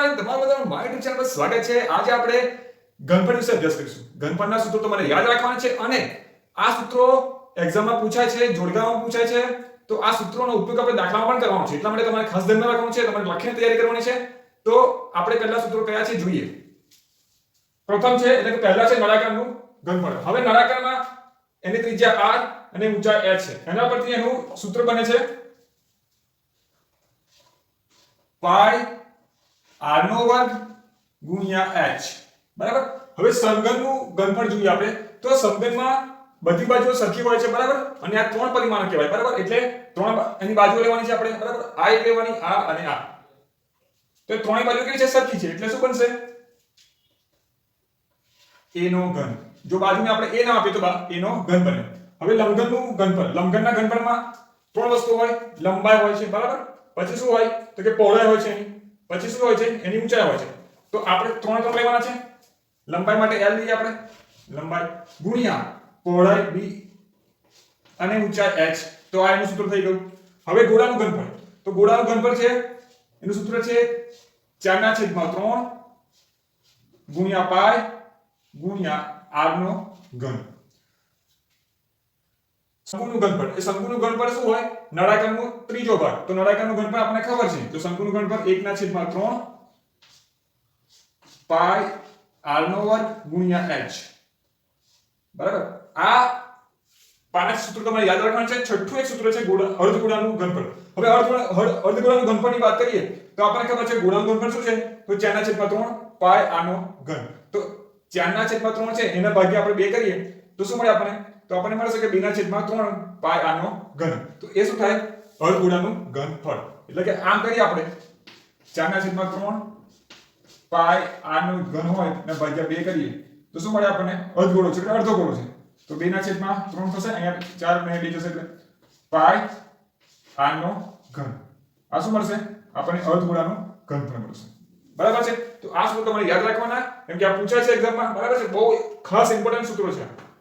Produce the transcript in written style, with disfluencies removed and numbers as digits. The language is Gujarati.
મોર્નિંગ તમારા બધાનું માય યુટ્યુબ ચેનલ પર સ્વાગત છે। આજે આપણે ઘનફળ વિશે અભ્યાસ કરીશું। ઘનફળના સૂત્રો તમારે યાદ રાખવાના છે અને આ સૂત્રો એક્ઝામમાં પૂછાય છે, જોડકામાં પૂછાય છે, તો આ સૂત્રોનો ઉપયોગ આપણે દાખલામાં પણ કરવાનો છે। એટલા માટે તમારે ખાસ ધ્યાન રાખવાનું છે, તમારે લખીને તૈયારી કરવાની છે। તો આપણે પહેલા સૂત્રો કયા છે જોઈએ। પ્રથમ છે એટલે કે પહેલા છે નળાકારનું ઘનફળ। હવે નળાકારમાં એની ત્રિજ્યા r અને ઊંચાઈ h છે। એના પરથી એનું સૂત્ર બને છે પાઈ r નો વર્ગ ગુણ્યા h, બરાબર। હવે સમઘનનું ઘનફળ જોઈએ આપણે, તો સમઘનમાં બધી બાજુઓ સરખી હોય છે, બરાબર, અને આ ત્રણ પરિમાણ કહેવાય, બરાબર। એટલે ત્રણ એની બાજુઓ લેવાની છે આપણે, બરાબર। આ એક લેવાની, આ અને આ, તો ત્રણેય બાજુ કેવી છે, સરખી છે, એટલે શું બનશે a નો ઘન। જો બાજુને આપણે a ના આપીએ તો a નો ઘન બને। હવે લંબઘનનું ઘનફળ, લંબઘનના ઘનફળમાં ત્રણ વસ્તુ હોય, લંબાઈ હોય છે, બરાબર, પછી શું હોય તો કે પહોળાઈ હોય છે એની, પછી શું હોય છે એની ઊંચાઈ હોય છે। તો આપણે ત્રણ લેવાના છે। લંબાઈ માટે l લઈએ આપણે, લંબાઈ ગુણ્યા પહોળાઈ b અને ઊંચાઈ h, તો આ એનું સૂત્ર થઈ ગયું। હવે ગોળાનું ઘનફળ, તો ગોળાનું ઘનફળ છે એનું સૂત્ર છે 4/3 ગુણ્યા પાઈ ગુણ્યા r નો ઘન। શંકુનું ઘનફળ, એ શંકુનું ઘનફળ શું હોય, નળાકારનો ત્રીજો ભાગ। તો નળાકારનું ઘનફળ આપણને ખબર છે, તો શંકુનું ઘનફળ 1/3 પાઈ r નો વર્ગ ગુણ્યા h, બરાબર। આ પાંચ સૂત્રો તમારે યાદ રાખવાના છે। છઠ્ઠું એક સૂત્ર છે અર્ધગોળાનું ઘનફળ। હવે અર્ધગોળાનું ઘનફળની વાત કરીએ તો આપણને ખબર છે ગોળાનું ઘનફળ શું છે, તો 4/3 પાઈ r નો ઘન। તો 4/3 છે એના ભાગ્યા આપણે 2 કરીએ તો શું મળે આપણને, તો આપણને મળશે કે 2/3 પાઈ r નો ઘન। તો એ શું થાય, અર્ધગોળાનું ઘનફળ। એટલે કે આમ કરીએ આપણે 4/3 પાઈ r નો ઘન હોય ને ભાગ્યા 2 કરીએ તો શું મળે આપણને, અર્ધગોળો છે એટલે અડધો ગોળો છે, તો 2/3 થશે, અહીંયા 4 ને 2 જશે એટલે પાઈ r નો ઘન। આ શું મળશે આપણને, અર્ધગોળાનું ઘનફળ મળશે, બરાબર છે। તો આ સૂત્રો તમારે યાદ રાખવાના, કેમ કે આ પૂછાય છે એક્ઝામમાં, બરાબર છે, બહુ ખાસ ઇમ્પોર્ટન્ટ સૂત્રો છે।